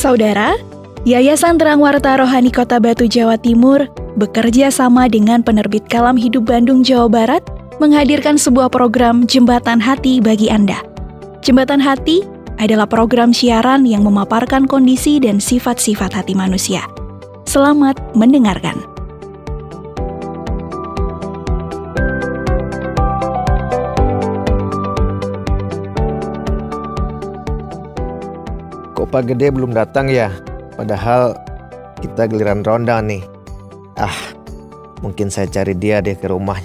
Saudara, Yayasan Terang Warta Rohani Kota Batu, Jawa Timur bekerja sama dengan penerbit Kalam Hidup Bandung, Jawa Barat menghadirkan sebuah program Jembatan Hati bagi Anda. Jembatan Hati adalah program siaran yang memaparkan kondisi dan sifat-sifat hati manusia. Selamat mendengarkan. Kok Pak Gede belum datang ya? Padahal kita giliran ronda nih. Mungkin saya cari dia deh ke rumah.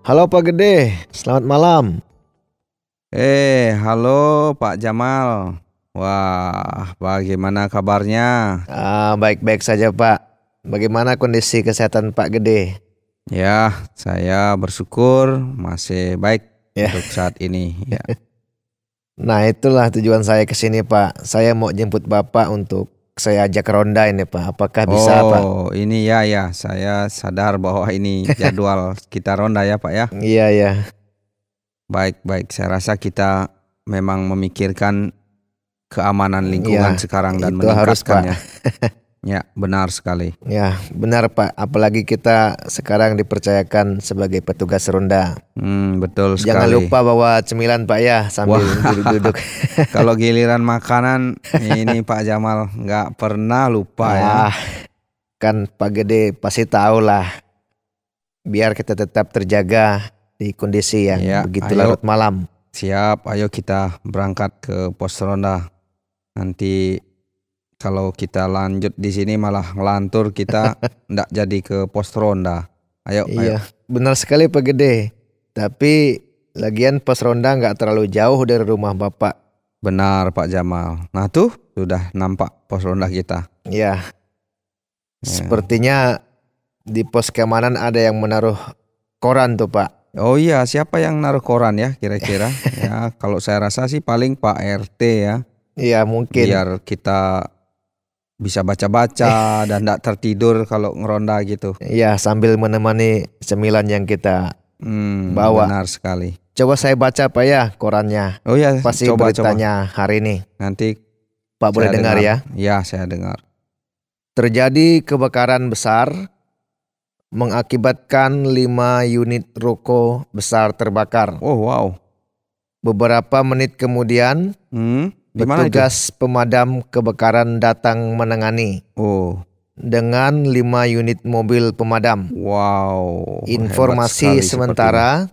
Halo Pak Gede, selamat malam. Halo Pak Jamal. Wah, bagaimana kabarnya? Baik-baik saja Pak. Bagaimana kondisi kesehatan Pak Gede? Ya, saya bersyukur masih baik Ya. untuk saat ini. Ya. Nah, itulah tujuan saya ke sini Pak. Saya mau jemput Bapak untuk saya ajak ronda ini Pak. Apakah bisa Pak? Oh, ini ya, saya sadar bahwa ini jadwal kita ronda ya Pak ya. Iya. Baik. Saya rasa kita memang memikirkan keamanan lingkungan sekarang dan itu harus, meningkatkannya. Ya, benar sekali. Ya, benar Pak. Apalagi kita sekarang dipercayakan sebagai petugas ronda. Betul sekali. Jangan lupa bawa cemilan Pak ya sambil duduk-duduk. Kalau giliran makanan ini Pak Jamal nggak pernah lupa ya. Kan Pak Gede pasti tahu lah. Biar kita tetap terjaga di kondisi yang begitu larut malam. Siap, ayo kita berangkat ke pos ronda. Nanti kalau kita lanjut di sini malah ngelantur, kita ndak jadi ke pos ronda. Ayo. Benar sekali Pak Gede. Tapi lagian pos ronda nggak terlalu jauh dari rumah Bapak. Benar Pak Jamal. Nah tuh sudah nampak pos ronda kita. Ya. Sepertinya di pos keamanan ada yang menaruh koran tuh Pak. Oh iya, siapa yang naruh koran ya kira-kira? Ya, kalau saya rasa sih paling Pak RT ya. Iya mungkin. Biar kita bisa baca-baca dan tidak tertidur kalau ngeronda gitu. Iya, sambil menemani cemilan yang kita bawa. Benar sekali. Coba saya baca Pak ya korannya. Oh ya, pasti beritanya hari ini. Nanti Pak boleh dengar ya? Ya, saya dengar. Terjadi kebakaran besar mengakibatkan 5 unit ruko besar terbakar. Oh wow. Beberapa menit kemudian petugas pemadam kebakaran datang menangani. Dengan 5 unit mobil pemadam. Wow. Informasi sementara,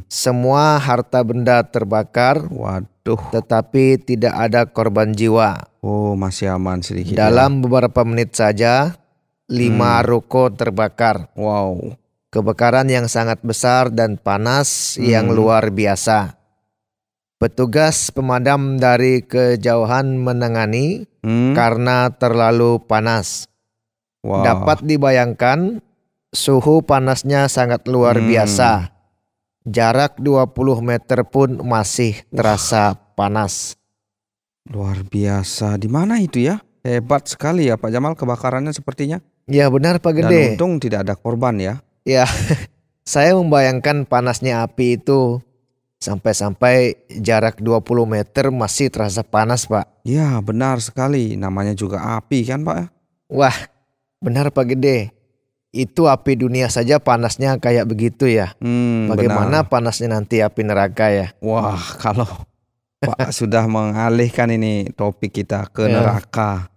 semua harta benda terbakar. Waduh. Tetapi tidak ada korban jiwa. Oh, masih aman sedikit. Dalam beberapa menit saja 5 ruko terbakar. Wow. Kebakaran yang sangat besar dan panas yang luar biasa. Petugas pemadam dari kejauhan menangani karena terlalu panas. Wow. Dapat dibayangkan suhu panasnya sangat luar biasa. Jarak 20 meter pun masih terasa panas. Luar biasa. Di mana itu ya? Hebat sekali ya Pak Jamal kebakarannya sepertinya. Ya benar Pak Gede. Dan untung tidak ada korban ya. Ya, saya membayangkan panasnya api itu. Sampai-sampai jarak 20 meter masih terasa panas Pak. Ya benar sekali. Namanya juga api kan Pak. Wah benar Pak Gede. Itu api dunia saja panasnya kayak begitu ya. Bagaimana panasnya nanti api neraka ya. Wah kalau Pak sudah mengalihkan ini topik kita ke neraka.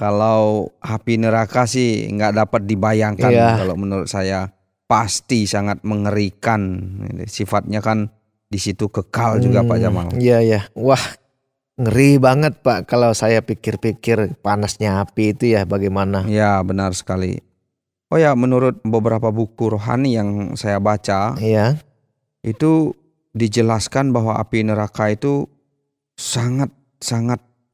Kalau api neraka sih nggak dapat dibayangkan. Kalau menurut saya pasti sangat mengerikan. Sifatnya kan di situ kekal juga Pak Jamal. Iya. Wah ngeri banget Pak kalau saya pikir-pikir panasnya api itu ya bagaimana. Ya benar sekali. Oh ya, menurut beberapa buku rohani yang saya baca, itu dijelaskan bahwa api neraka itu sangat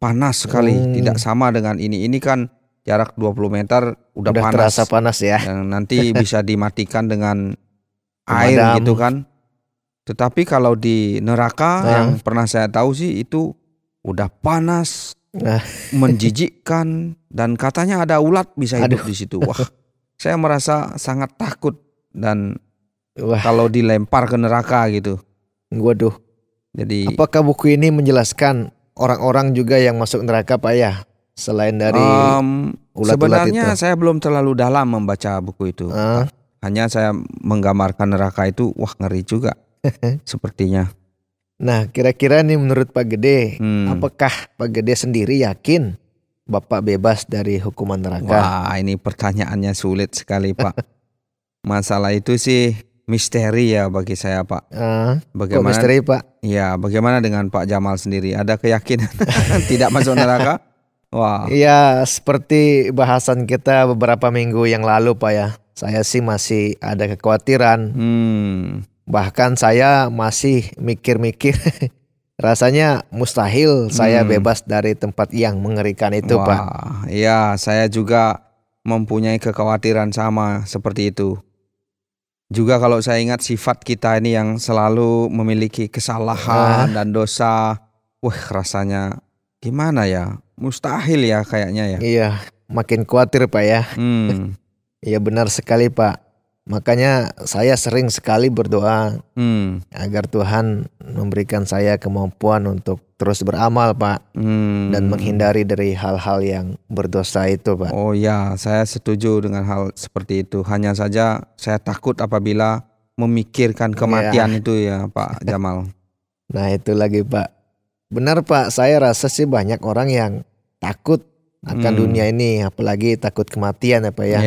panas sekali. Tidak sama dengan ini. Ini kan jarak 20 meter udah panas. Terasa panas ya. Yang nanti bisa dimatikan dengan air gitu kan. Tetapi kalau di neraka yang pernah saya tahu sih itu udah panas, menjijikkan, dan katanya ada ulat bisa hidup di situ. Wah, saya merasa sangat takut dan kalau dilempar ke neraka gitu. Waduh. Jadi apakah buku ini menjelaskan orang-orang juga yang masuk neraka Pak ya? Selain dari ulat-ulat itu. sebenarnya saya belum terlalu dalam membaca buku itu. Hanya saya menggambarkan neraka itu, wah ngeri juga sepertinya. Nah kira-kira nih menurut Pak Gede, apakah Pak Gede sendiri yakin Bapak bebas dari hukuman neraka? Wah ini pertanyaannya sulit sekali Pak. Masalah itu sih misteri ya bagi saya Pak. Kok misteri Pak? Ya bagaimana dengan Pak Jamal sendiri? Ada keyakinan tidak masuk neraka? Wah. Iya seperti bahasan kita beberapa minggu yang lalu Pak ya. Saya sih masih ada kekhawatiran. Bahkan saya masih mikir-mikir. Rasanya mustahil saya bebas dari tempat yang mengerikan itu Pak. Iya saya juga mempunyai kekhawatiran sama seperti itu. Juga kalau saya ingat sifat kita ini yang selalu memiliki kesalahan dan dosa. Wah rasanya gimana ya? Mustahil ya kayaknya ya. Iya makin khawatir Pak ya. Iya benar sekali Pak. Makanya saya sering sekali berdoa agar Tuhan memberikan saya kemampuan untuk terus beramal Pak. Dan menghindari dari hal-hal yang berdosa itu Pak. Oh ya saya setuju dengan hal seperti itu. Hanya saja saya takut apabila memikirkan kematian itu ya Pak Jamal. Nah itu lagi Pak. Benar Pak, saya rasa sih banyak orang yang takut akan dunia ini. Apalagi takut kematian ya Pak ya.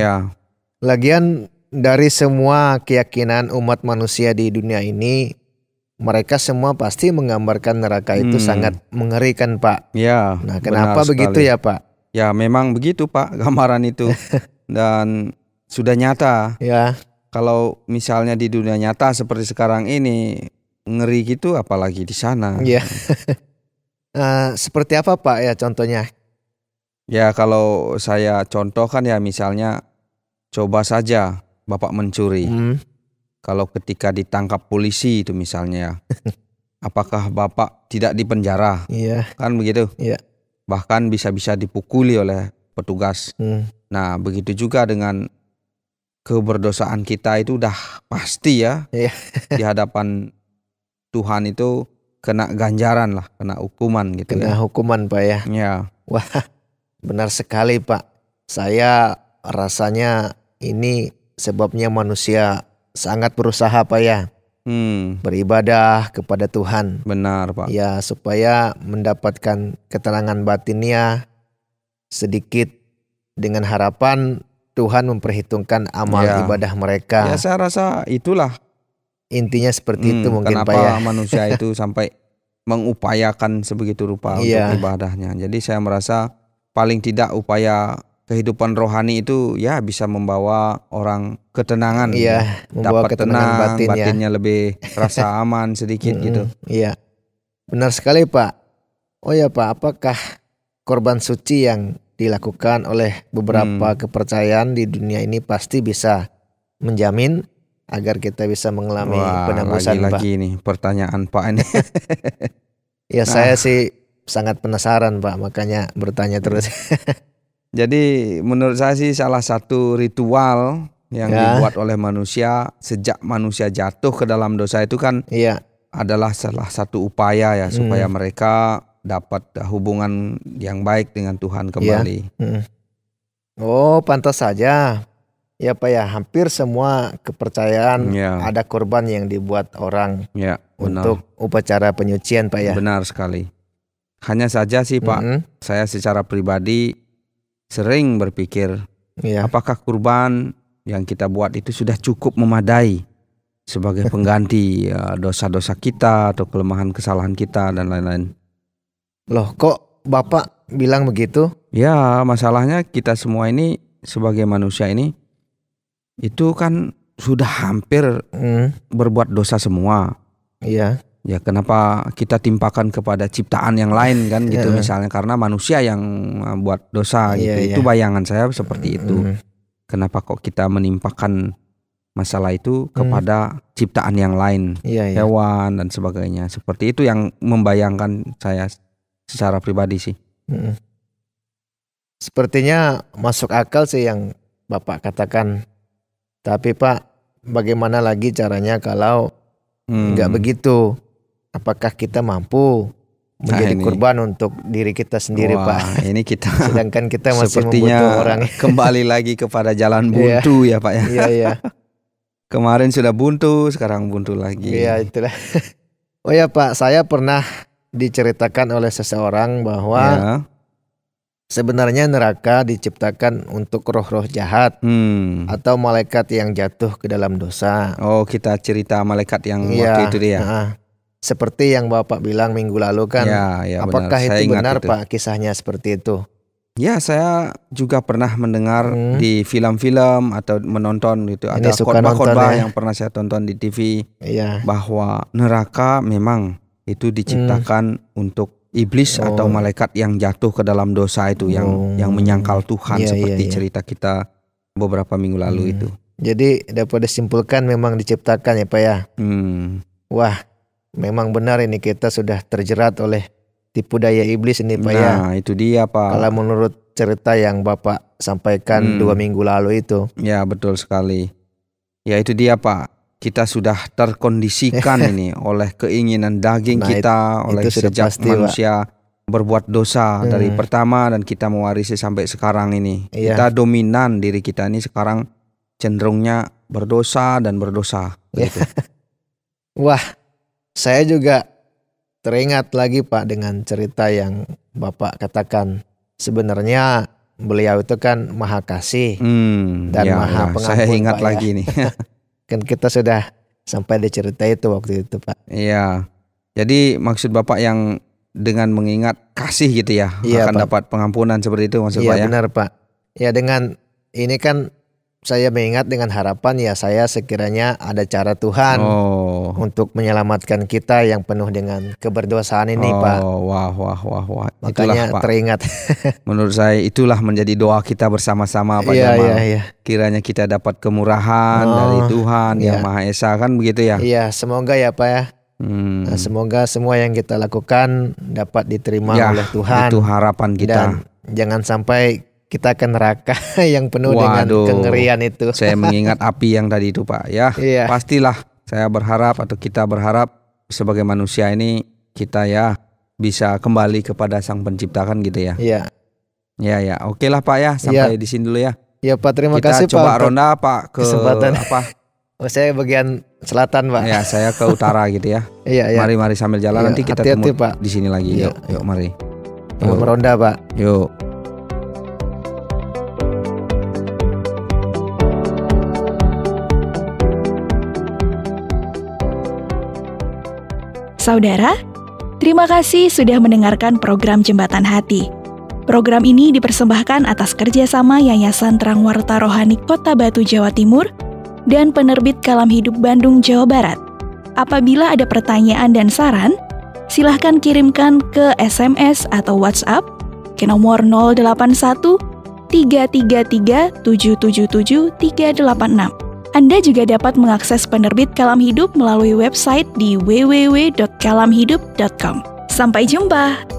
Lagian dari semua keyakinan umat manusia di dunia ini, mereka semua pasti menggambarkan neraka itu sangat mengerikan Pak. Ya. Nah kenapa begitu ya Pak? Ya memang begitu Pak gambaran itu. Dan sudah nyata. Ya. Kalau misalnya di dunia nyata seperti sekarang ini ngeri gitu, apalagi di sana. Ya. Seperti apa Pak ya contohnya? Ya kalau saya contohkan ya misalnya coba saja Bapak mencuri. Kalau ketika ditangkap polisi itu misalnya, apakah Bapak tidak dipenjara? Iya. Kan begitu? Iya. Bahkan bisa-bisa dipukuli oleh petugas. Nah begitu juga dengan keberdosaan kita itu udah pasti ya. Di hadapan Tuhan itu kena ganjaran lah, kena hukuman gitu. Kena hukuman Pak ya. Ya. Wah benar sekali Pak. Saya rasanya ini sebabnya manusia sangat berusaha Pak ya. Beribadah kepada Tuhan. Benar Pak. Ya supaya mendapatkan ketenangan batinnya sedikit dengan harapan Tuhan memperhitungkan amal ibadah mereka. Ya saya rasa itulah. Intinya seperti itu mungkin kenapa Pak ya. Manusia itu sampai mengupayakan sebegitu rupa untuk ibadahnya. Jadi saya merasa paling tidak upaya kehidupan rohani itu ya bisa membawa orang ketenangan. Membawa dapat ketenangan tenang, batinnya lebih rasa aman sedikit gitu. Iya. Benar sekali Pak. Oh ya Pak, apakah korban suci yang dilakukan oleh beberapa kepercayaan di dunia ini pasti bisa menjamin agar kita bisa mengalami penebusan Pak? Lagi nih pertanyaan Pak ini. Ya saya sih sangat penasaran Pak, makanya bertanya terus. Jadi menurut saya sih salah satu ritual yang dibuat oleh manusia sejak manusia jatuh ke dalam dosa itu kan adalah salah satu upaya ya supaya mereka dapat hubungan yang baik dengan Tuhan kembali. Oh pantas saja. Ya Pak ya, hampir semua kepercayaan ada korban yang dibuat orang untuk upacara penyucian Pak ya. Benar sekali. Hanya saja sih Pak, saya secara pribadi sering berpikir apakah kurban yang kita buat itu sudah cukup memadai sebagai pengganti dosa-dosa kita atau kelemahan kesalahan kita dan lain-lain. Loh kok Bapak bilang begitu? Ya masalahnya kita semua ini sebagai manusia ini itu kan sudah hampir berbuat dosa semua. Iya. Ya kenapa kita timpakan kepada ciptaan yang lain kan gitu misalnya karena manusia yang buat dosa gitu. Itu bayangan saya seperti itu. Kenapa kok kita menimpakan masalah itu kepada ciptaan yang lain, hewan dan sebagainya. Seperti itu yang membayangkan saya secara pribadi sih. Sepertinya masuk akal sih yang Bapak katakan. Tapi Pak, bagaimana lagi caranya kalau nggak begitu? apakah kita mampu menjadi korban untuk diri kita sendiri. Wah, Pak. Ini kita sedangkan kita masih sepertinya membutuhkan orang. Kembali lagi kepada jalan buntu ya Pak ya. Iya. Kemarin sudah buntu, sekarang buntu lagi. Iya, itulah. Oh ya Pak, saya pernah diceritakan oleh seseorang bahwa sebenarnya neraka diciptakan untuk roh-roh jahat atau malaikat yang jatuh ke dalam dosa. Oh, kita cerita malaikat yang waktu itu dia. Seperti yang Bapak bilang minggu lalu kan. Apakah benar. itu benar itu. Pak, kisahnya seperti itu? Ya, saya juga pernah mendengar di film-film atau menonton gitu. Ini ada khotbah-khotbah ya. yang pernah saya tonton di TV bahwa neraka memang itu diciptakan untuk iblis atau malaikat yang jatuh ke dalam dosa itu, yang menyangkal Tuhan seperti cerita kita beberapa minggu lalu itu. Jadi dapat disimpulkan memang diciptakan ya Pak ya. Wah, memang benar ini kita sudah terjerat oleh tipu daya iblis ini Pak ya. Nah, itu dia Pak. Kalau menurut cerita yang Bapak sampaikan 2 minggu lalu itu. Ya, betul sekali. Ya, itu dia Pak. Kita sudah terkondisikan ini oleh keinginan daging kita, oleh sejak manusia berbuat dosa dari pertama dan kita mewarisi sampai sekarang ini. Kita dominan, diri kita ini sekarang cenderungnya berdosa dan berdosa. Gitu. Wah, saya juga teringat lagi Pak dengan cerita yang Bapak katakan. Sebenarnya beliau itu kan maha kasih dan maha pengampun. Saya ingat Pak, lagi nih. Kan kita sudah sampai di cerita itu waktu itu Pak. Iya. Jadi maksud Bapak yang dengan mengingat kasih gitu ya, akan Pak. dapat pengampunan seperti itu maksud Pak ya? Iya benar Pak. Ya dengan ini kan saya mengingat dengan harapan ya saya sekiranya ada cara Tuhan untuk menyelamatkan kita yang penuh dengan keberdosaan ini Pak. Wah. Makanya itulah, Pak. Teringat. Menurut saya itulah menjadi doa kita bersama-sama Pak Jamal. Kiranya kita dapat kemurahan dari Tuhan yang Maha Esa kan begitu ya. Iya, semoga ya Pak ya. Nah, semoga semua yang kita lakukan dapat diterima oleh Tuhan. Itu harapan kita. Dan jangan sampai kita ke neraka yang penuh dengan kengerian itu. Saya mengingat api yang tadi itu Pak ya. Pastilah saya berharap atau kita berharap sebagai manusia ini kita ya bisa kembali kepada Sang Pencipta kan gitu ya. Ya. Oke lah Pak ya, sampai di sini dulu ya. Ya Pak, terima kasih Pak. Kita coba ronda Pak ke kesempatan apa? Saya bagian selatan Pak. Ya, saya ke utara gitu ya. Iya. Mari sambil jalan nanti kita hati-hati, ketemu Pak. Di sini lagi. Yuk mari. Yuk meronda Pak. Yuk. Saudara, terima kasih sudah mendengarkan program Jembatan Hati. Program ini dipersembahkan atas kerjasama Yayasan Terang Warta Rohani Kota Batu, Jawa Timur, dan Penerbit Kalam Hidup Bandung, Jawa Barat. Apabila ada pertanyaan dan saran, silahkan kirimkan ke SMS atau WhatsApp ke nomor 081 333 777 386. Anda juga dapat mengakses Penerbit Kalam Hidup melalui website di www.kalamhidup.com. Sampai jumpa!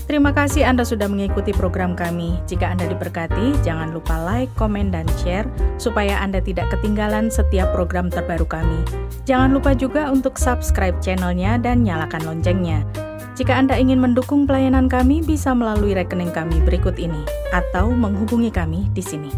Terima kasih Anda sudah mengikuti program kami. Jika Anda diberkati, jangan lupa like, komen, dan share supaya Anda tidak ketinggalan setiap program terbaru kami. Jangan lupa juga untuk subscribe channelnya dan nyalakan loncengnya. Jika Anda ingin mendukung pelayanan kami, bisa melalui rekening kami berikut ini atau menghubungi kami di sini.